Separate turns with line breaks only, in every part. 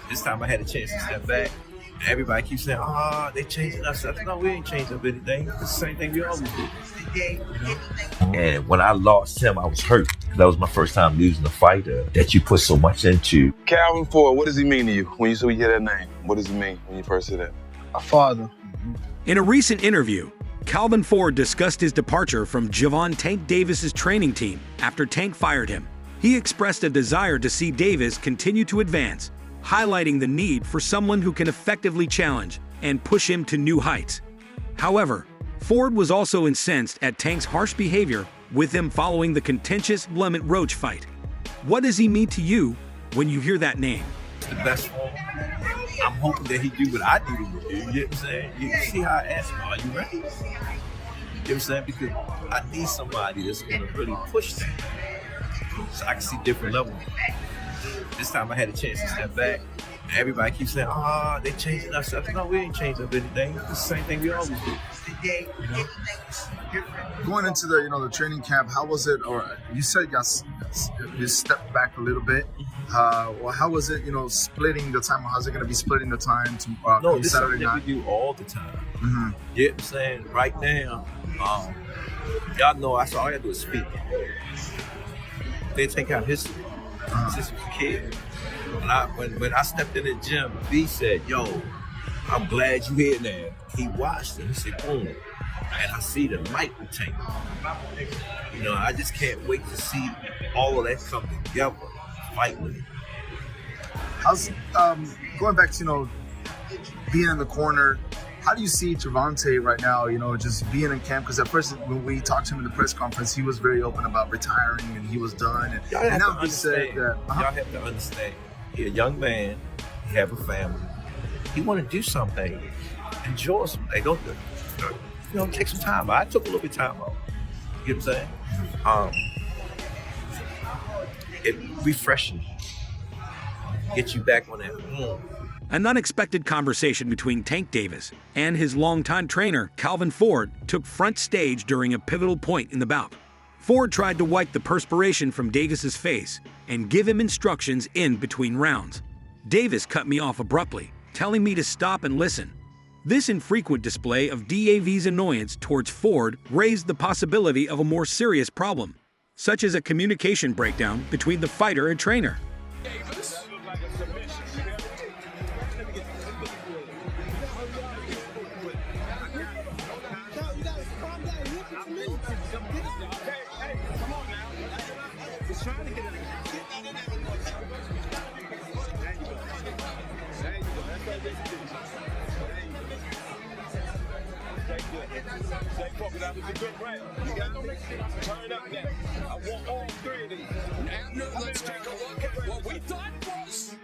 This time I had a chance to step back. Everybody keeps saying, they changing us. No, we ain't changing up anything. It's the same thing we always do. You know? And when I lost him, I was hurt. That was my first time losing a fighter that you put so much into.
Calvin Ford, what does he mean to you when you hear that name? What does he mean when you first hear that?
A father.
In a recent interview, Calvin Ford discussed his departure from Gervonta Davis's training team after Tank fired him. He expressed a desire to see Davis continue to advance, highlighting the need for someone who can effectively challenge and push him to new heights. However, Ford was also incensed at Tank's harsh behavior with him following the contentious Lemon Roach fight. What does he mean to you when you hear that name?
It's the best for him. I'm hoping that he do what I need him to do. You know what I'm saying? You see how I ask him, are you ready? You know what I'm saying? Because I need somebody that's going to really push them so I can see different levels. This time I had a chance to step back. Everybody keeps saying, they changing us. No, we ain't changing up anything. It's the same thing we always do. You know?
Going into the training camp, how was it? Or you said you stepped back a little bit. Well, how was it? Splitting the time. How's it going to be splitting the time to
No, this is
Saturday
something
night?
we do all the time.
Mm-hmm.
You know what I'm saying? Right now, y'all know that's all I got to do is speak. They take out history since he was a kid. When I stepped in the gym, B said, "Yo, I'm glad you here now." He watched it. He said, "Boom," and I see the light will take. I just can't wait to see all of that come together. Fight with it.
How's going back to being in the corner? How do you see Gervonta right now? Just being in camp, because at first when we talked to him in the press conference, he was very open about retiring and he was done. And now he said that
y'all have to understand. He's a young man. He have a family. He want to do something. Enjoy something. Don't take some time. I took a little bit of time off. You know what I'm saying? It refreshes you. Get you back on that.
An unexpected conversation between Tank Davis and his longtime trainer, Calvin Ford, took front stage during a pivotal point in the bout. Ford tried to wipe the perspiration from Davis's face and give him instructions in between rounds. Davis cut me off abruptly, telling me to stop and listen. This infrequent display of DAV's annoyance towards Ford raised the possibility of a more serious problem, such as a communication breakdown between the fighter and trainer.
Davis. That was a good round. You got me? Turn up now. I want all three of these. And let's take a look at what we thought was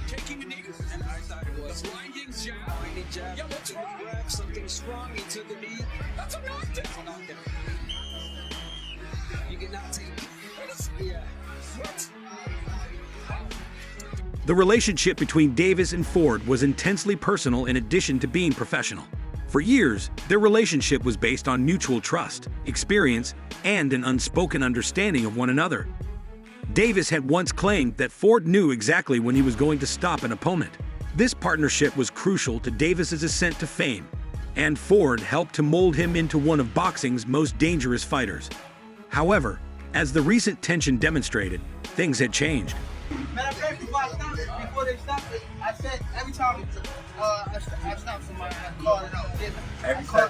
taking a knee. And I thought it was blinding jab. Blinding jab. Yeah, what's wrong? Grab something strong into the knee. That's a knockdown. You cannot take it. Yeah. What?
The relationship between Davis and Ford was intensely personal in addition to being professional. For years, their relationship was based on mutual trust, experience, and an unspoken understanding of one another. Davis had once claimed that Ford knew exactly when he was going to stop an opponent. This partnership was crucial to Davis's ascent to fame, and Ford helped to mold him into one of boxing's most dangerous fighters. However, as the recent tension demonstrated, things had changed.
Man, before they stopped it, I said every time I stop somebody, I call it out.
Every time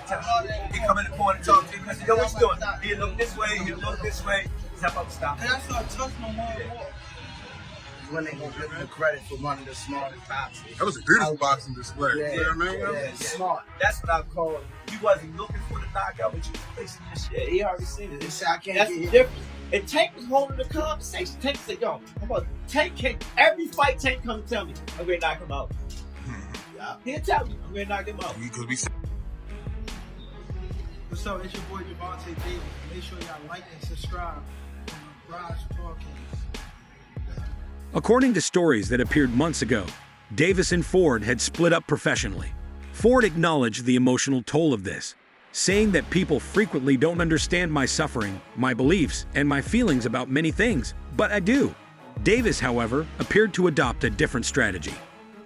he come in the corner and talk to you, I said, "Yo, what you doing?" He'll look this way, he'll look this way. Tell him to stop.
And I start touching them more and more. When they gonna give him the credit for one of the smartest boxers.
that was a beautiful boxing display. You know what I mean?
Yeah, smart.
That's what I call it. He wasn't looking for the knockout, but you was placing this shit. He already seen it.
He said, I can't
That's
get
the
hit.
difference. And Tank was holding the conversation. Tank said, "Yo, come on." Tank can't. Every fight, Tank come and tell me, "I'm gonna knock him out." Yeah, he'll tell me, "I'm gonna knock him out."
What's up? It's your boy Gervonta Davis. Make sure y'all like and subscribe on Garage Broadcast.
According to stories that appeared months ago, Davis and Ford had split up professionally. Ford acknowledged the emotional toll of this, saying that people frequently don't understand my suffering, my beliefs, and my feelings about many things, but I do. Davis, however, appeared to adopt a different strategy.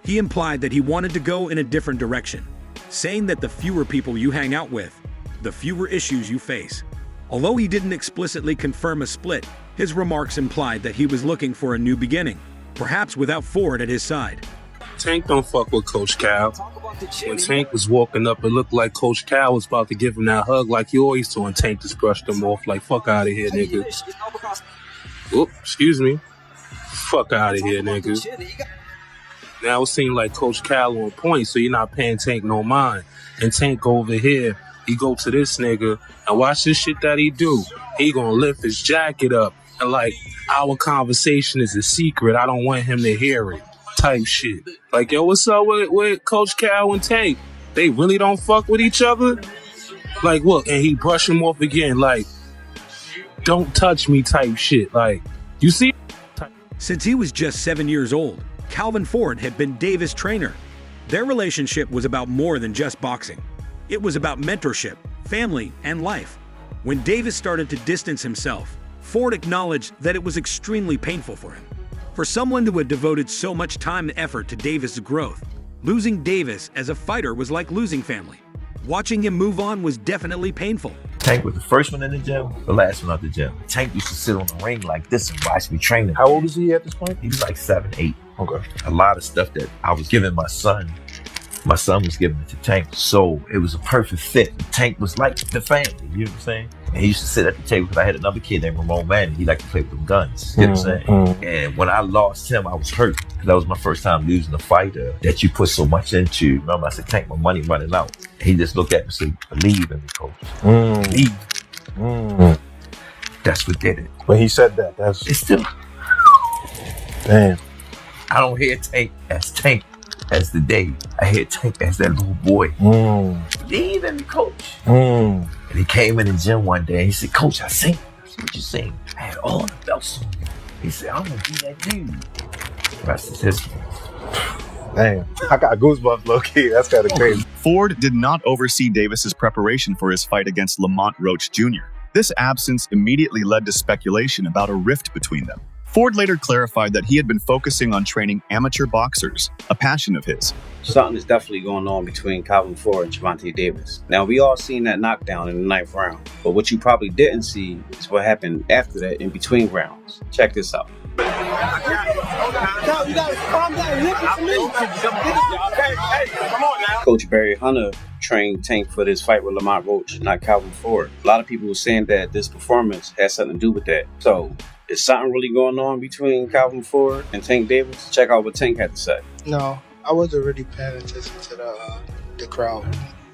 He implied that he wanted to go in a different direction, saying that the fewer people you hang out with, the fewer issues you face. Although he didn't explicitly confirm a split, his remarks implied that he was looking for a new beginning, perhaps without Ford at his side.
Tank don't fuck with Coach Cal. When Tank was walking up, it looked like Coach Cal was about to give him that hug like he always do, and Tank just brushed him off like, fuck out of here, nigga. Oop, excuse me. Fuck out of here, nigga. Now it seems like Coach Cal on point, so you're not paying Tank no mind. And Tank over here, he go to this nigga, and watch this shit that he do. He gonna lift his jacket up, and like, our conversation is a secret. I don't want him to hear it. Type shit. Like, yo, what's up with Coach Cal and Tank? They really don't fuck with each other? Like, look, and he brush him off again, like, don't touch me type shit. Like, you see?
Since he was just 7 years old, Calvin Ford had been Davis' trainer. Their relationship was about more than just boxing. It was about mentorship, family, and life. When Davis started to distance himself, Ford acknowledged that it was extremely painful for him. For someone who had devoted so much time and effort to Davis' growth, losing Davis as a fighter was like losing family. Watching him move on was definitely painful.
Tank was the first one in the gym, the last one out the gym. Tank used to sit on the ring like this and watch me training.
How old is he at this point?
He was like 7, 8.
Okay.
A lot of stuff that I was giving my son was giving it to Tank. So it was a perfect fit. Tank was like the family, you know what I'm saying? And he used to sit at the table because I had another kid named Ramon Manning. He liked to play with them guns, you know what I'm saying? And when I lost him, I was hurt because that was my first time losing a fighter that you put so much into. Remember, I said, Tank, my money running out. And he just looked at me and said, believe in me, coach. Believe. That's what did it.
When he said that, that's...
It's still...
Damn.
I don't hear Tank as the day. I hear Tank as that little boy. Believe in me, coach. And he came in the gym one day and he said, Coach, I sing. I said, what you sing? I had all the belts on me. He said, I'm gonna be that dude. The rest is history.
Damn. I got goosebumps, low-key. That's kind of crazy.
Ford did not oversee Davis's preparation for his fight against Lamont Roach Jr. This absence immediately led to speculation about a rift between them. Ford later clarified that he had been focusing on training amateur boxers, a passion of his.
Something is definitely going on between Calvin Ford and Gervonta Davis. Now, we all seen that knockdown in the 9th round, but what you probably didn't see is what happened after that in between rounds. Check this out.
You gotta calm down. Listen to me.
Come on now. Coach Barry Hunter trained Tank for this fight with Lamont Roach, not Calvin Ford. A lot of people were saying that this performance has something to do with that. So, is something really going on between Calvin Ford and Tank Davis? Check out what Tank had to say.
No, I wasn't really paying attention to the crowd.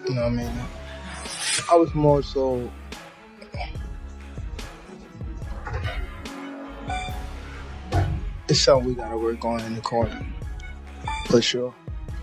You know what I mean? I was more so... It's something we gotta work on in the corner, for sure.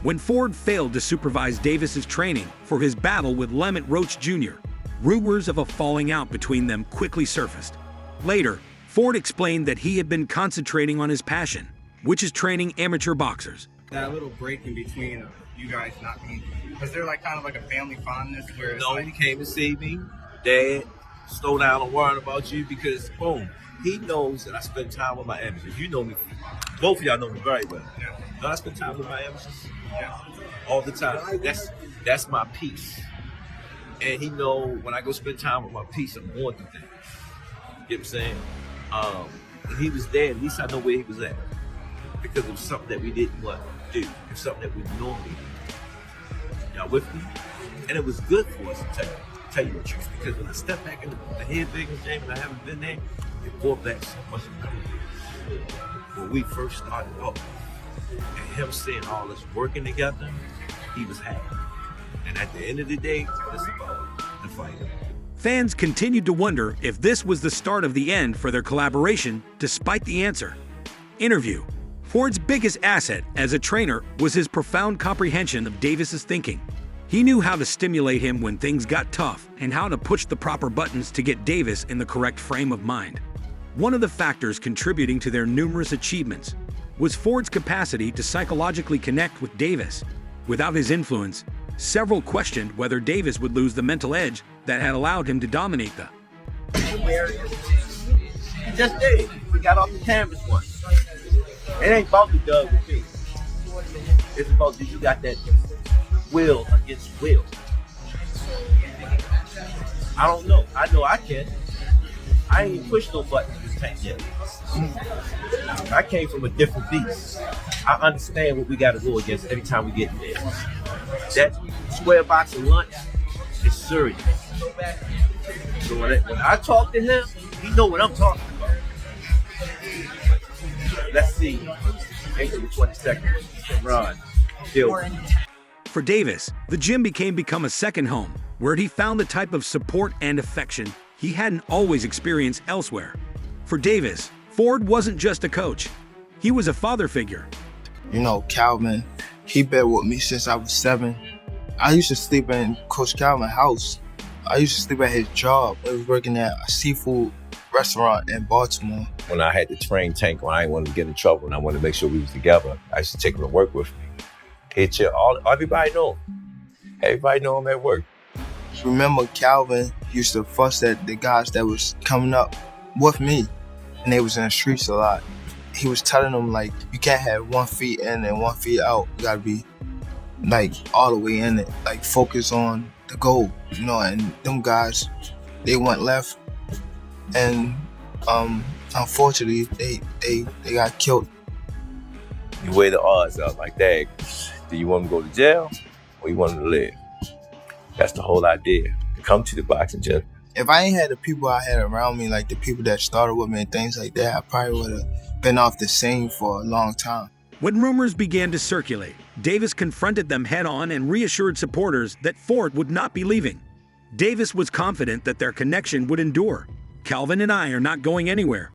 When Ford failed to supervise Davis's training for his battle with Lamont Roach Jr., rumors of a falling out between them quickly surfaced. Later, Ford explained that he had been concentrating on his passion, which is training amateur boxers.
That little break in between you guys not being, was there like kind of like a family fondness where
No, he came to see me. Dad, slow down and worry about you because, boom, he knows that I spend time with my amateurs. You know me. Both of y'all know me very well.
Yeah.
No, I spend time with my amateurs
Yeah.
all the time. That's my peace. And he know when I go spend time with my peace, I'm going through things. You know what I'm saying? When he was there, at least I know where he was at. Because it was something that we didn't want to do. It's something that we normally do. Y'all with me? And it was good for us to tell you the truth. Because when I step back in the head biggest game and I haven't been there, it brought back so much memory. When we first started off, and him seeing all us working together, he was happy. And at the end of the day, it's about the fight.
Fans continued to wonder if this was the start of the end for their collaboration, despite the answer. Interview. Ford's biggest asset as a trainer was his profound comprehension of Davis's thinking. He knew how to stimulate him when things got tough and how to push the proper buttons to get Davis in the correct frame of mind. One of the factors contributing to their numerous achievements was Ford's capacity to psychologically connect with Davis. Without his influence, several questioned whether Davis would lose the mental edge that had allowed him to dominate the...
Just did. We got off the canvas once. It ain't about the dub with me. It's about that you got that will against will. I don't know. I know I can. I ain't pushed no buttons in this tank yet. I came from a different beast. I understand what we got to go against every time we get in there. That square box of lunch is serious. So when I talk to him, he know what I'm talking about. Let's see. 8 to 20 seconds. Run.
For Davis, the gym become a second home, where he found the type of support and affection he hadn't always experienced elsewhere. For Davis, Ford wasn't just a coach. He was a father figure.
You know, Calvin, he been with me since I was 7. I used to sleep in Coach Calvin's house. I used to sleep at his job. I was working at a seafood restaurant in Baltimore.
When I had to train Tank, when I didn't want to get in trouble and I wanted to make sure we was together, I used to take him to work with me. He'd chill. Everybody know him. Everybody know him at work.
Remember, Calvin used to fuss at the guys that was coming up with me, and they was in the streets a lot. He was telling them, like, you can't have 1 foot in and 1 foot out. You gotta be, like, all the way in it. Like, focus on the goal, you know, and them guys, they went left, and unfortunately, they got killed.
You weigh the odds out like that. Do you want them to go to jail or you want them to live? That's the whole idea. To come to the boxing gym.
If I ain't had the people I had around me, like the people that started with me and things like that, I probably would have been off the scene for a long time.
When rumors began to circulate, Davis confronted them head-on and reassured supporters that Ford would not be leaving. Davis was confident that their connection would endure. Calvin and I are not going anywhere.